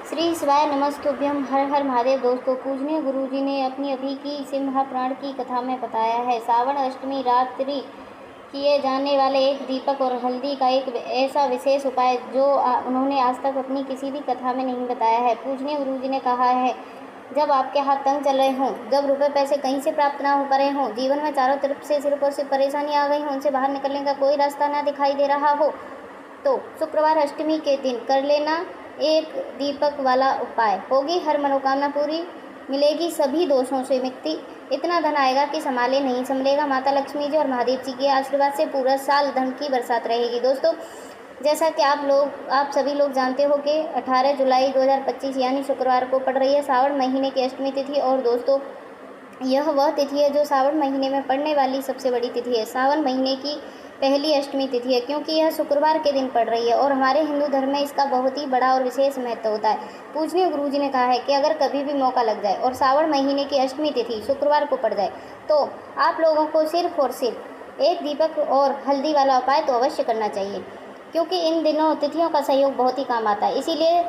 श्री शिवाय नमस्तुभ्यम। हर हर महादेव। दोस्तों, पूजनीय गुरुजी ने अपनी अभी की सिंहपुराण की कथा में बताया है श्रावण अष्टमी रात्रि किए जाने वाले एक दीपक और हल्दी का एक ऐसा विशेष उपाय जो उन्होंने आज तक अपनी किसी भी कथा में नहीं बताया है। पूजनीय गुरुजी ने कहा है, जब आपके हाथ तंग चल रहे हों, जब रुपए पैसे कहीं से प्राप्त ना हो पा रहे हों, जीवन में चारों तरफ से सिर्फ और सिर्फ परेशानी आ गई हो, उनसे बाहर निकलने का कोई रास्ता ना दिखाई दे रहा हो, तो शुक्रवार अष्टमी के दिन कर लेना एक दीपक वाला उपाय। होगी हर मनोकामना पूरी, मिलेगी सभी दोषों से मुक्ति, इतना धन आएगा कि संभाले नहीं संभलेगा। माता लक्ष्मी जी और महादेव जी के आशीर्वाद से पूरा साल धन की बरसात रहेगी। दोस्तों, जैसा कि आप सभी लोग जानते हो कि 18 जुलाई 2025 यानी शुक्रवार को पड़ रही है सावन महीने की अष्टमी तिथि। और दोस्तों, यह वह तिथि है जो सावन महीने में पड़ने वाली सबसे बड़ी तिथि है। सावन महीने की पहली अष्टमी तिथि है क्योंकि यह शुक्रवार के दिन पड़ रही है और हमारे हिंदू धर्म में इसका बहुत ही बड़ा और विशेष महत्व होता है। पूजनीय गुरुजी ने कहा है कि अगर कभी भी मौका लग जाए और सावन महीने की अष्टमी तिथि शुक्रवार को पड़ जाए तो आप लोगों को सिर्फ और सिर्फ एक दीपक और हल्दी वाला उपाय तो अवश्य करना चाहिए, क्योंकि इन दिनों तिथियों का सहयोग बहुत ही काम आता है। इसीलिए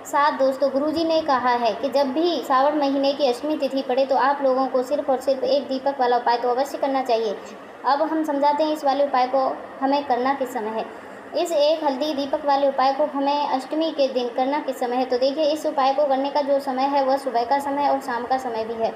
साथ दोस्तों, गुरुजी ने कहा है कि जब भी सावन महीने की अष्टमी तिथि पड़े तो आप लोगों को सिर्फ और सिर्फ एक दीपक वाला उपाय तो अवश्य करना चाहिए। अब हम समझाते हैं इस वाले उपाय को हमें करना किस समय है। इस एक हल्दी दीपक वाले उपाय को हमें अष्टमी के दिन करना किस समय है, तो देखिए, इस उपाय को करने का जो समय है वह सुबह का समय और शाम का समय भी है।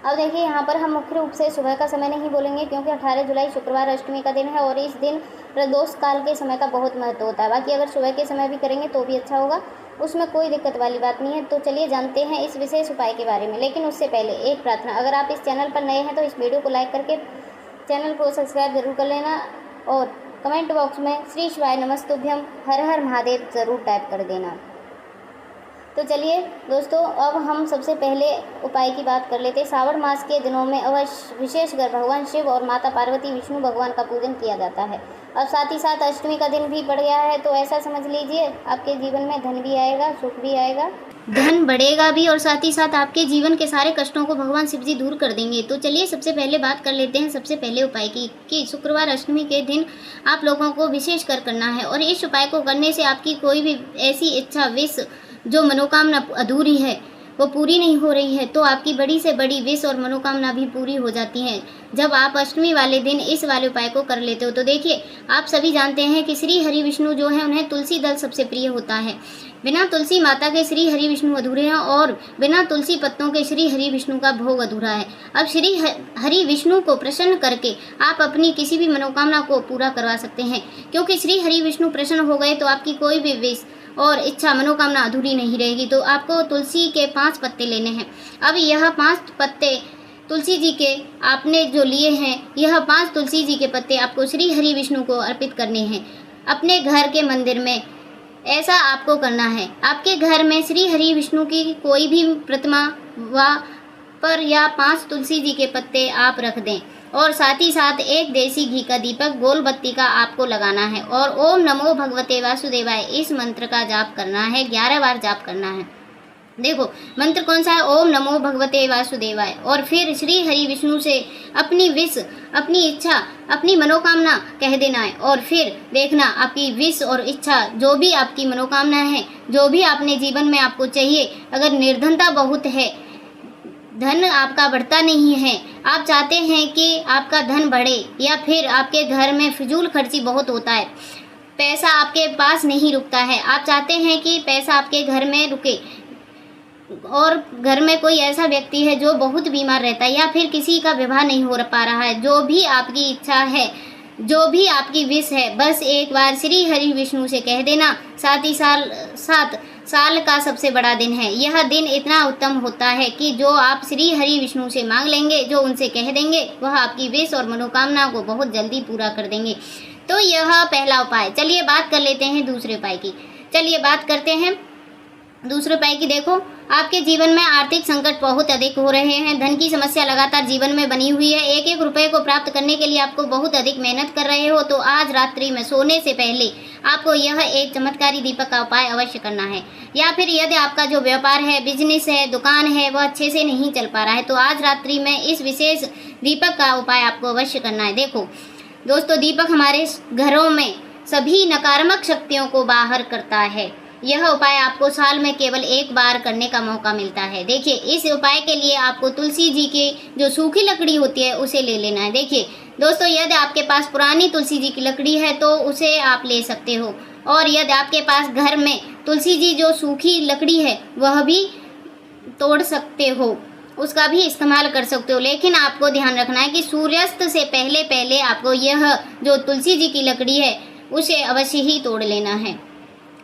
अब देखिए, यहाँ पर हम मुख्य रूप से सुबह का समय नहीं बोलेंगे क्योंकि 18 जुलाई शुक्रवार अष्टमी का दिन है और इस दिन प्रदोष काल के समय का बहुत महत्व होता है। बाकी अगर सुबह के समय भी करेंगे तो भी अच्छा होगा, उसमें कोई दिक्कत वाली बात नहीं है। तो चलिए जानते हैं इस विशेष उपाय के बारे में। लेकिन उससे पहले एक प्रार्थना, अगर आप इस चैनल पर नए हैं तो इस वीडियो को लाइक करके चैनल को सब्सक्राइब जरूर कर लेना और कमेंट बॉक्स में श्री शिवाय नमस्तुभ्यम हर हर महादेव ज़रूर टाइप कर देना। तो चलिए दोस्तों, अब हम सबसे पहले उपाय की बात कर लेते हैं। श्रावण मास के दिनों में अवश्य विशेषकर भगवान शिव और माता पार्वती विष्णु भगवान का पूजन किया जाता है। अब साथ ही साथ अष्टमी का दिन भी पड़ गया है, तो ऐसा समझ लीजिए आपके जीवन में धन भी आएगा, सुख भी आएगा, धन बढ़ेगा भी और साथ ही साथ आपके जीवन के सारे कष्टों को भगवान शिव जी दूर कर देंगे। तो चलिए सबसे पहले बात कर लेते हैं सबसे पहले उपाय की कि शुक्रवार अष्टमी के दिन आप लोगों को विशेष कर करना है। और इस उपाय को करने से आपकी कोई भी ऐसी इच्छा, विश, जो मनोकामना अधूरी है वो पूरी नहीं हो रही है, तो आपकी बड़ी से बड़ी विश और मनोकामना भी पूरी हो जाती हैं जब आप अष्टमी वाले दिन इस वाले उपाय को कर लेते हो। तो देखिए, आप सभी जानते हैं कि श्री हरि विष्णु जो है उन्हें तुलसी दल सबसे प्रिय होता है। बिना तुलसी माता के श्री हरि विष्णु अधूरे हैं और बिना तुलसी पत्तों के श्री हरि विष्णु का भोग अधूरा है। अब श्री हरि विष्णु को प्रसन्न करके आप अपनी किसी भी मनोकामना को पूरा करवा सकते हैं, क्योंकि श्री हरि विष्णु प्रसन्न हो गए तो आपकी कोई भी विश और इच्छा, मनोकामना अधूरी नहीं रहेगी। तो आपको तुलसी के 5 पत्ते लेने हैं। अब यह 5 पत्ते तुलसी जी के आपने जो लिए हैं, यह 5 तुलसी जी के पत्ते आपको श्री हरि विष्णु को अर्पित करने हैं अपने घर के मंदिर में। ऐसा आपको करना है। आपके घर में श्री हरि विष्णु की कोई भी प्रतिमा पर या 5 तुलसी जी के पत्ते आप रख दें और साथ ही साथ एक देसी घी का दीपक गोल बत्ती का आपको लगाना है और ओम नमो भगवते वासुदेवाय इस मंत्र का जाप करना है। 11 बार जाप करना है। देखो, मंत्र कौन सा है? ओम नमो भगवते वासुदेवाय। और फिर श्री हरि विष्णु से अपनी विश, अपनी इच्छा, अपनी मनोकामना कह देना है और फिर देखना आपकी विश और इच्छा, जो भी आपकी मनोकामना है, जो भी आपने जीवन में आपको चाहिए, अगर निर्धनता बहुत है, धन आपका बढ़ता नहीं है, आप चाहते हैं कि आपका धन बढ़े, या फिर आपके घर में फिजूल खर्ची बहुत होता है, पैसा आपके पास नहीं रुकता है, आप चाहते हैं कि पैसा आपके घर में रुके, और घर में कोई ऐसा व्यक्ति है जो बहुत बीमार रहता है, या फिर किसी का विवाह नहीं हो पा रहा है, जो भी आपकी इच्छा है, जो भी आपकी विश है, बस एक बार श्री हरि विष्णु से कह देना। साथ ही साल का सबसे बड़ा दिन है। यह दिन इतना उत्तम होता है कि जो आप श्री हरि विष्णु से मांग लेंगे, जो उनसे कह देंगे, वह आपकी विश और मनोकामना को बहुत जल्दी पूरा कर देंगे। तो यह पहला उपाय। चलिए बात कर लेते हैं दूसरे उपाय की। चलिए बात करते हैं दूसरे उपाय की। देखो, आपके जीवन में आर्थिक संकट बहुत अधिक हो रहे हैं, धन की समस्या लगातार जीवन में बनी हुई है, एक एक रुपए को प्राप्त करने के लिए आपको बहुत अधिक मेहनत कर रहे हो, तो आज रात्रि में सोने से पहले आपको यह एक चमत्कारी दीपक का उपाय अवश्य करना है। या फिर यदि आपका जो व्यापार है, बिजनेस है, दुकान है, वह अच्छे से नहीं चल पा रहा है, तो आज रात्रि में इस विशेष दीपक का उपाय आपको अवश्य करना है। देखो दोस्तों, दीपक हमारे घरों में सभी नकारात्मक शक्तियों को बाहर करता है यह उपाय आपको साल में केवल एक बार करने का मौका मिलता है। देखिए, इस उपाय के लिए आपको तुलसी जी की जो सूखी लकड़ी होती है उसे ले लेना है। देखिए दोस्तों, यदि आपके पास पुरानी तुलसी जी की लकड़ी है तो उसे आप ले सकते हो, और यदि आपके पास घर में तुलसी जी जो सूखी लकड़ी है वह भी तोड़ सकते हो, उसका भी इस्तेमाल कर सकते हो। लेकिन आपको ध्यान रखना है कि सूर्यास्त से पहले पहले आपको यह जो तुलसी जी की लकड़ी है उसे अवश्य ही तोड़ लेना है।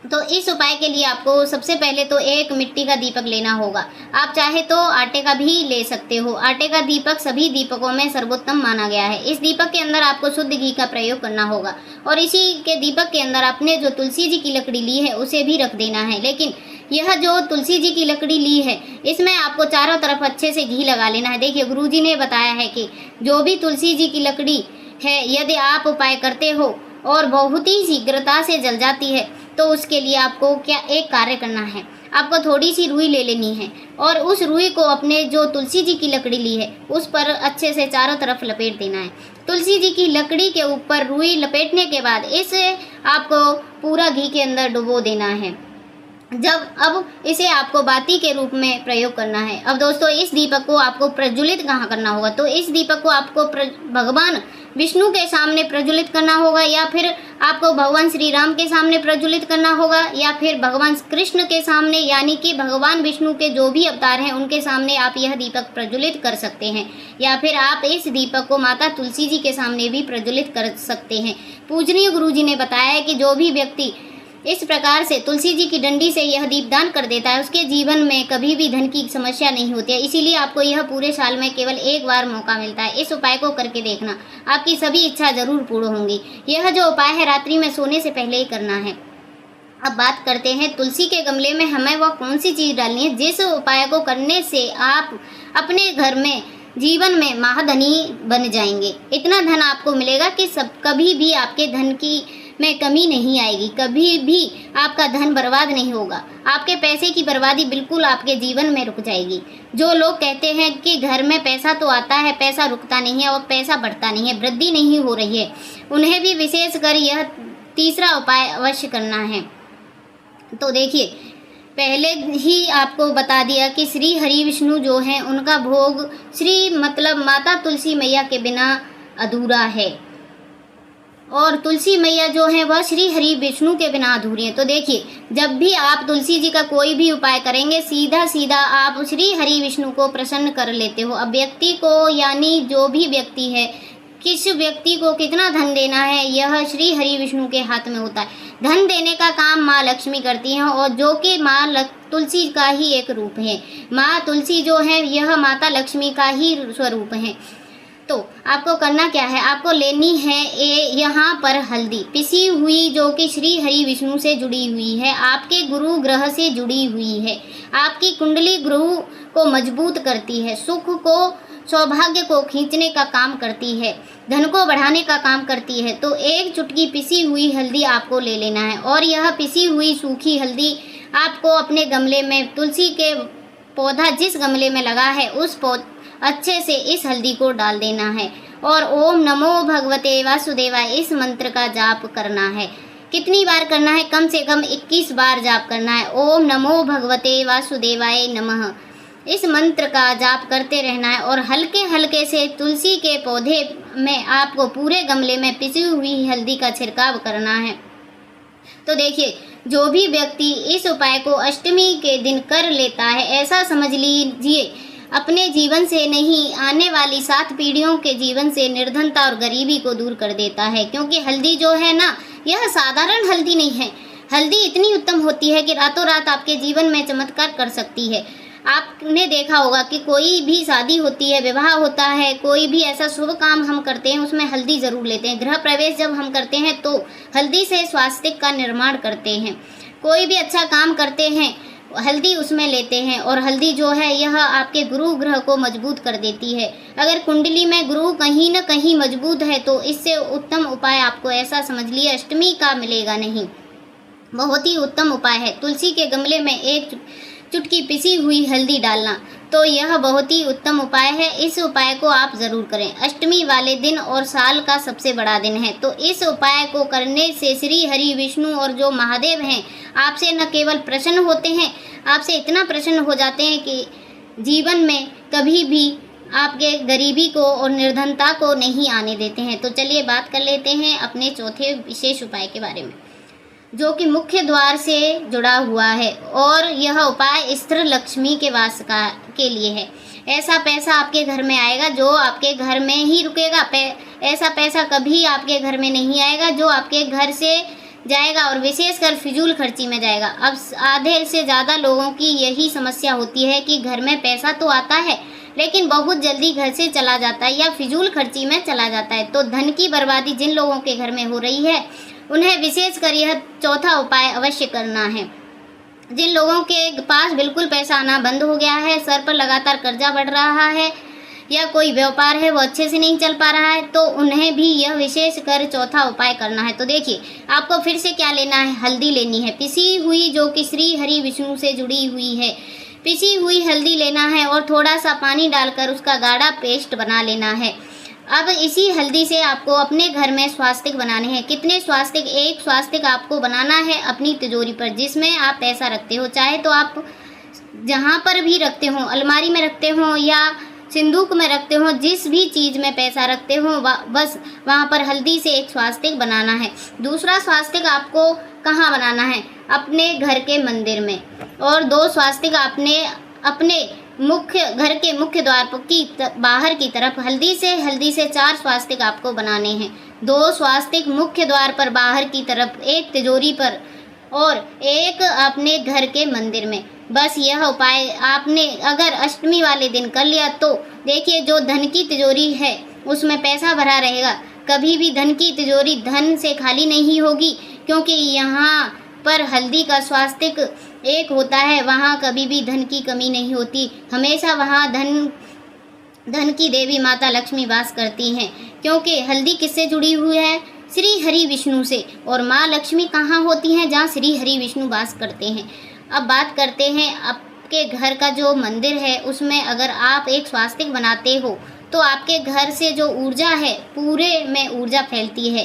तो इस उपाय के लिए आपको सबसे पहले तो एक मिट्टी का दीपक लेना होगा। आप चाहे तो आटे का भी ले सकते हो। आटे का दीपक सभी दीपकों में सर्वोत्तम माना गया है। इस दीपक के अंदर आपको शुद्ध घी का प्रयोग करना होगा, और इसी के दीपक के अंदर आपने जो तुलसी जी की लकड़ी ली है उसे भी रख देना है। लेकिन यह जो तुलसी जी की लकड़ी ली है इसमें आपको चारों तरफ अच्छे से घी लगा लेना है। देखिए, गुरुजी ने बताया है कि जो भी तुलसी जी की लकड़ी है यदि आप उपाय करते हो और बहुत ही शीघ्रता से जल जाती है तो उसके लिए आपको क्या एक कार्य करना है, आपको थोड़ी सी रुई ले लेनी है, और उस रुई को अपने जो तुलसी जी की लकड़ी ली है उस पर अच्छे से चारों तरफ लपेट देना है। तुलसी जी की लकड़ी के ऊपर रुई लपेटने के बाद इसे आपको पूरा घी के अंदर डुबो देना है। अब इसे आपको बाती के रूप में प्रयोग करना है। अब दोस्तों, इस दीपक को आपको प्रज्वलित कहाँ करना होगा, तो इस दीपक को आपको भगवान विष्णु के सामने प्रज्वलित करना होगा, या फिर आपको भगवान श्री राम के सामने प्रज्वलित करना होगा, या फिर भगवान कृष्ण के सामने, यानी कि भगवान विष्णु के जो भी अवतार हैं उनके सामने आप यह दीपक प्रज्वलित कर सकते हैं, या फिर आप इस दीपक को माता तुलसी जी के सामने भी प्रज्वलित कर सकते हैं। पूजनीय गुरु जी ने बताया है कि जो भी व्यक्ति इस प्रकार से तुलसी जी की डंडी से यह दीपदान कर देता है उसके जीवन में कभी भी धन की समस्या नहीं होती है। इसीलिए आपको यह पूरे साल में केवल एक बार मौका मिलता है। इस उपाय को करके देखना, आपकी सभी इच्छा जरूर पूर्ण होंगी। यह जो उपाय है रात्रि में सोने से पहले ही करना है। अब बात करते हैं तुलसी के गमले में हमें वह कौन सी चीज़ डालनी है जिस उपाय को करने से आप अपने घर में जीवन में महाधनी बन जाएंगे। इतना धन आपको मिलेगा कि कभी भी आपके धन की में कमी नहीं आएगी, कभी भी आपका धन बर्बाद नहीं होगा। आपके पैसे की बर्बादी बिल्कुल आपके जीवन में रुक जाएगी। जो लोग कहते हैं कि घर में पैसा तो आता है, पैसा रुकता नहीं है और पैसा बढ़ता नहीं है, वृद्धि नहीं हो रही है, उन्हें भी विशेषकर यह तीसरा उपाय अवश्य करना है। तो देखिए, पहले ही आपको बता दिया कि श्री हरि विष्णु जो हैं उनका भोग मतलब माता तुलसी मैया के बिना अधूरा है, और तुलसी मैया जो है वह श्री हरि विष्णु के बिना अधूरी है। तो देखिए, जब भी आप तुलसी जी का कोई भी उपाय करेंगे सीधा सीधा आप श्री हरि विष्णु को प्रसन्न कर लेते हो। अब व्यक्ति को, यानी जो भी व्यक्ति है, किस व्यक्ति को कितना धन देना है यह श्री हरि विष्णु के हाथ में होता है। धन देने का काम माँ लक्ष्मी करती हैं, और जो कि माँ तुलसी का ही एक रूप है। माँ तुलसी जो है यह माता लक्ष्मी का ही स्वरूप है। तो आपको करना क्या है, आपको लेनी है यहाँ पर हल्दी पिसी हुई जो कि श्री हरि विष्णु से जुड़ी हुई है, आपके गुरु ग्रह से जुड़ी हुई है, आपकी कुंडली ग्रह को मजबूत करती है, सुख को, सौभाग्य को खींचने का काम करती है, धन को बढ़ाने का काम करती है। तो एक चुटकी पिसी हुई हल्दी आपको ले लेना है, और यह पिसी हुई सूखी हल्दी आपको अपने गमले में, तुलसी के पौधा जिस गमले में लगा है उस अच्छे से इस हल्दी को डाल देना है, और ओम नमो भगवते वासुदेवाय इस मंत्र का जाप करना है। कितनी बार करना है, कम से कम 21 बार जाप करना है। ओम नमो भगवते वासुदेवाय नमः इस मंत्र का जाप करते रहना है, और हल्के हल्के से तुलसी के पौधे में आपको पूरे गमले में पिसी हुई हल्दी का छिड़काव करना है। तो देखिए, जो भी व्यक्ति इस उपाय को अष्टमी के दिन कर लेता है, ऐसा समझ लीजिए अपने जीवन से नहीं, आने वाली 7 पीढ़ियों के जीवन से निर्धनता और गरीबी को दूर कर देता है। क्योंकि हल्दी जो है ना, यह साधारण हल्दी नहीं है। हल्दी इतनी उत्तम होती है कि रातों रात आपके जीवन में चमत्कार कर सकती है। आपने देखा होगा कि कोई भी शादी होती है, विवाह होता है, कोई भी ऐसा शुभ काम हम करते हैं उसमें हल्दी ज़रूर लेते हैं। गृह प्रवेश जब हम करते हैं तो हल्दी से स्वास्थ्य का निर्माण करते हैं। कोई भी अच्छा काम करते हैं हल्दी उसमें लेते हैं, और हल्दी जो है यह आपके गुरु ग्रह को मजबूत कर देती है। अगर कुंडली में गुरु कहीं न कहीं मजबूत है तो इससे उत्तम उपाय आपको, ऐसा समझ लिए, अष्टमी का मिलेगा नहीं। बहुत ही उत्तम उपाय है। तुलसी के गमले में एक चुटकी पिसी हुई हल्दी डालना, तो यह बहुत ही उत्तम उपाय है। इस उपाय को आप ज़रूर करें। अष्टमी वाले दिन और साल का सबसे बड़ा दिन है, तो इस उपाय को करने से श्री हरि विष्णु और जो महादेव हैं आपसे न केवल प्रसन्न होते हैं, आपसे इतना प्रसन्न हो जाते हैं कि जीवन में कभी भी आपके गरीबी को और निर्धनता को नहीं आने देते हैं। तो चलिए बात कर लेते हैं अपने चौथे विशेष उपाय के बारे में, जो कि मुख्य द्वार से जुड़ा हुआ है और यह उपाय स्थिर लक्ष्मी के वास के लिए है। ऐसा पैसा आपके घर में आएगा जो आपके घर में ही रुकेगा। ऐसा पैसा कभी आपके घर में नहीं आएगा जो आपके घर से जाएगा और विशेषकर फिजूल खर्ची में जाएगा। अब आधे से ज़्यादा लोगों की यही समस्या होती है कि घर में पैसा तो आता है लेकिन बहुत जल्दी घर से चला जाता है या फिजूल खर्ची में चला जाता है। तो धन की बर्बादी जिन लोगों के घर में हो रही है उन्हें विशेषकर यह चौथा उपाय अवश्य करना है। जिन लोगों के पास बिल्कुल पैसा आना बंद हो गया है, सर पर लगातार कर्जा बढ़ रहा है या कोई व्यापार है वो अच्छे से नहीं चल पा रहा है, तो उन्हें भी यह विशेष कर चौथा उपाय करना है। तो देखिए आपको फिर से क्या लेना है, हल्दी लेनी है पिसी हुई, जो कि श्री हरि विष्णु से जुड़ी हुई है। पिसी हुई हल्दी लेना है और थोड़ा सा पानी डालकर उसका गाढ़ा पेस्ट बना लेना है। अब इसी हल्दी से आपको अपने घर में स्वास्तिक बनाने हैं। कितने स्वास्तिक? एक स्वास्तिक आपको बनाना है अपनी तिजोरी पर, जिसमें आप पैसा रखते हो। चाहे तो आप जहाँ पर भी रखते हो, अलमारी में रखते हो या सिंदूक में रखते हो, जिस भी चीज़ में पैसा रखते हो बस वहाँ पर हल्दी से एक स्वास्तिक बनाना है। दूसरा स्वास्तिक आपको कहाँ बनाना है? अपने घर के मंदिर में। और 2 स्वास्तिक आपने अपने घर के मुख्य द्वार की बाहर की तरफ हल्दी से 4 स्वास्तिक आपको बनाने हैं। 2 स्वास्तिक मुख्य द्वार पर बाहर की तरफ, एक तिजोरी पर और एक अपने घर के मंदिर में। बस यह उपाय आपने अगर अष्टमी वाले दिन कर लिया तो देखिए जो धन की तिजोरी है उसमें पैसा भरा रहेगा। कभी भी धन की तिजोरी धन से खाली नहीं होगी, क्योंकि यहाँ पर हल्दी का स्वास्तिक एक होता है, वहाँ कभी भी धन की कमी नहीं होती। हमेशा वहाँ धन की देवी माता लक्ष्मी वास करती हैं, क्योंकि हल्दी किससे जुड़ी हुई है? श्री हरि विष्णु से। और माँ लक्ष्मी कहाँ होती हैं? जहाँ श्री हरि विष्णु वास करते हैं। अब बात करते हैं आपके घर का जो मंदिर है उसमें अगर आप एक स्वास्तिक बनाते हो तो आपके घर से जो ऊर्जा है पूरे में ऊर्जा फैलती है,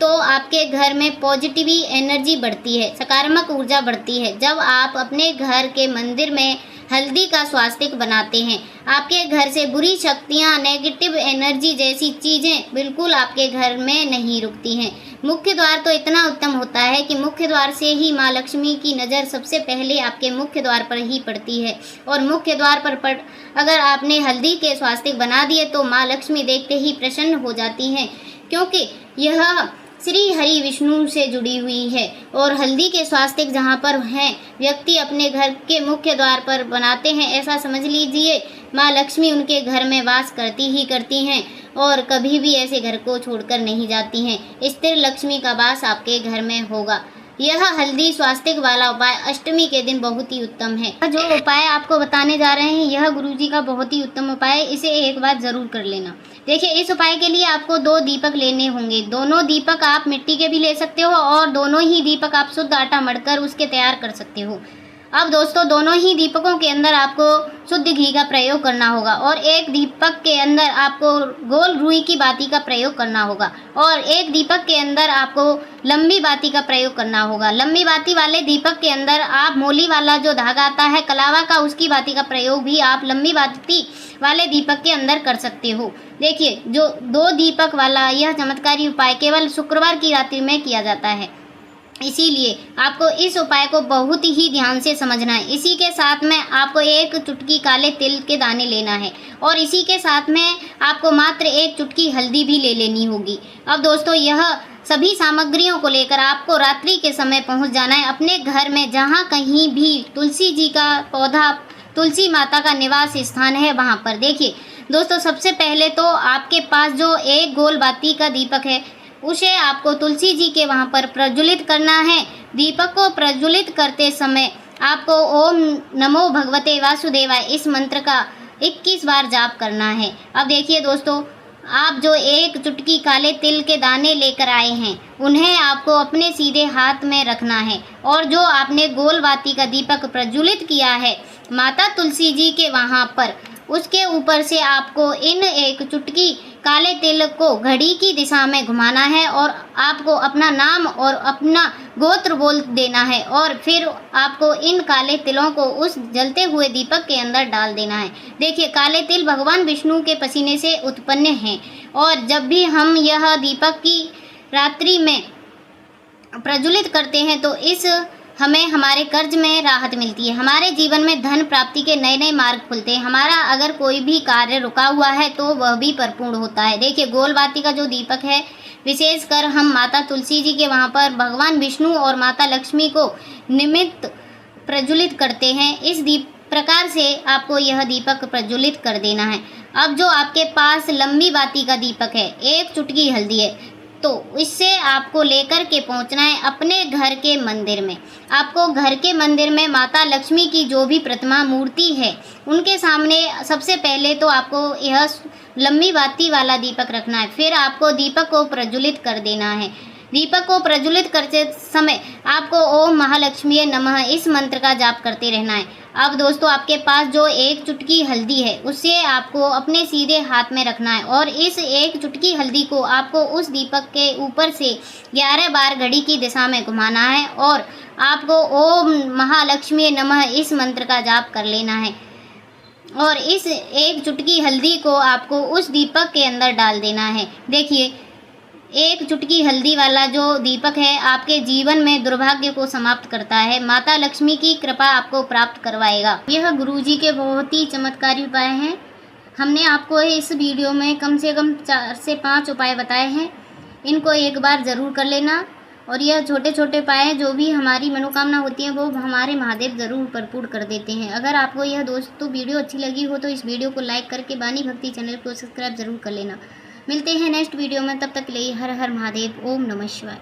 तो आपके घर में पॉजिटिव एनर्जी बढ़ती है, सकारात्मक ऊर्जा बढ़ती है। जब आप अपने घर के मंदिर में हल्दी का स्वास्तिक बनाते हैं, आपके घर से बुरी शक्तियाँ, नेगेटिव एनर्जी जैसी चीज़ें बिल्कुल आपके घर में नहीं रुकती हैं। मुख्य द्वार तो इतना उत्तम होता है कि मुख्य द्वार से ही माँ लक्ष्मी की नज़र सबसे पहले आपके मुख्य द्वार पर ही पड़ती है। और मुख्य द्वार पर अगर आपने हल्दी के स्वास्तिक बना दिए तो माँ लक्ष्मी देखते ही प्रसन्न हो जाती हैं, क्योंकि यह श्री हरि विष्णु से जुड़ी हुई है। और हल्दी के स्वास्तिक जहाँ पर हैं व्यक्ति अपने घर के मुख्य द्वार पर बनाते हैं, ऐसा समझ लीजिए माँ लक्ष्मी उनके घर में वास करती हैं और कभी भी ऐसे घर को छोड़कर नहीं जाती हैं। स्थिर लक्ष्मी का वास आपके घर में होगा। यह हल्दी स्वास्तिक वाला उपाय अष्टमी के दिन बहुत ही उत्तम है। जो उपाय आपको बताने जा रहे हैं यह गुरुजी का बहुत ही उत्तम उपाय है, इसे एक बार ज़रूर कर लेना। देखिए इस उपाय के लिए आपको 2 दीपक लेने होंगे। दोनों दीपक आप मिट्टी के भी ले सकते हो और दोनों ही दीपक आप शुद्ध आटा मढ़कर उसके तैयार कर सकते हो। अब दोस्तों दोनों ही दीपकों के अंदर आपको शुद्ध घी का प्रयोग करना होगा और एक दीपक के अंदर आपको गोल रुई की बाती का प्रयोग करना होगा और एक दीपक के अंदर आपको लंबी बाती का प्रयोग करना होगा। लंबी बाती वाले दीपक के अंदर आप मोली वाला जो धागा आता है कलावा का, उसकी बाती का प्रयोग भी आप लंबी बाती वाले दीपक के अंदर कर सकते हो। देखिए जो 2 दीपक वाला यह चमत्कारी उपाय केवल शुक्रवार की रात्रि में किया जाता है, इसीलिए आपको इस उपाय को बहुत ही ध्यान से समझना है। इसी के साथ में आपको एक चुटकी काले तिल के दाने लेना है और इसी के साथ में आपको मात्र एक चुटकी हल्दी भी ले लेनी होगी। अब दोस्तों यह सभी सामग्रियों को लेकर आपको रात्रि के समय पहुंच जाना है अपने घर में, जहां कहीं भी तुलसी जी का पौधा, तुलसी माता का निवास स्थान है वहां पर। देखिए दोस्तों सबसे पहले तो आपके पास जो एक गोल बाती का दीपक है उसे आपको तुलसी जी के वहाँ पर प्रज्वलित करना है। दीपक को प्रज्वलित करते समय आपको ओम नमो भगवते वासुदेवाय इस मंत्र का 21 बार जाप करना है। अब देखिए दोस्तों आप जो एक चुटकी काले तिल के दाने लेकर आए हैं, उन्हें आपको अपने सीधे हाथ में रखना है और जो आपने गोल बाती का दीपक प्रज्वलित किया है माता तुलसी जी के वहाँ पर, उसके ऊपर से आपको इन एक चुटकी काले तिल को घड़ी की दिशा में घुमाना है और आपको अपना नाम और अपना गोत्र बोल देना है और फिर आपको इन काले तिलों को उस जलते हुए दीपक के अंदर डाल देना है। देखिए, काले तिल भगवान विष्णु के पसीने से उत्पन्न हैं और जब भी हम यह दीपक की रात्रि में प्रज्वलित करते हैं तो इस हमें हमारे कर्ज में राहत मिलती है, हमारे जीवन में धन प्राप्ति के नए नए मार्ग खुलते हैं, हमारा अगर कोई भी कार्य रुका हुआ है तो वह भी परिपूर्ण होता है। देखिए, गोल बाती का जो दीपक है, विशेषकर हम माता तुलसी जी के वहाँ पर भगवान विष्णु और माता लक्ष्मी को निमित्त प्रज्वलित करते हैं। इस प्रकार से आपको यह दीपक प्रज्वलित कर देना है। अब जो आपके पास लंबी बाती का दीपक है, एक चुटकी हल्दी है, तो इससे आपको लेकर के पहुंचना है अपने घर के मंदिर में। आपको घर के मंदिर में माता लक्ष्मी की जो भी प्रतिमा मूर्ति है, उनके सामने सबसे पहले तो आपको यह लंबी बाती वाला दीपक रखना है। फिर आपको दीपक को प्रज्वलित कर देना है। दीपक को प्रज्वलित करते समय आपको ओम महालक्ष्मी नमः इस मंत्र का जाप करते रहना है। अब दोस्तों, आपके पास जो एक चुटकी हल्दी है, उसे आपको अपने सीधे हाथ में रखना है और इस एक चुटकी हल्दी को आपको उस दीपक के ऊपर से 11 बार घड़ी की दिशा में घुमाना है और आपको ओम महालक्ष्मी नमः इस मंत्र का जाप कर लेना है और इस एक चुटकी हल्दी को आपको उस दीपक के अंदर डाल देना है। देखिए, एक चुटकी हल्दी वाला जो दीपक है आपके जीवन में दुर्भाग्य को समाप्त करता है, माता लक्ष्मी की कृपा आपको प्राप्त करवाएगा। यह गुरुजी के बहुत ही चमत्कारी उपाय हैं। हमने आपको इस वीडियो में कम से कम 4 से 5 उपाय बताए हैं। इनको एक बार ज़रूर कर लेना और यह छोटे छोटे उपाय जो भी हमारी मनोकामना होती हैं वो हमारे महादेव ज़रूर भरपूर कर देते हैं। अगर आपको यह दोस्तों वीडियो अच्छी लगी हो तो इस वीडियो को लाइक करके वाणी भक्ति चैनल को सब्सक्राइब ज़रूर कर लेना। मिलते हैं नेक्स्ट वीडियो में, तब तक के लिए हर हर महादेव, ओम नमः शिवाय।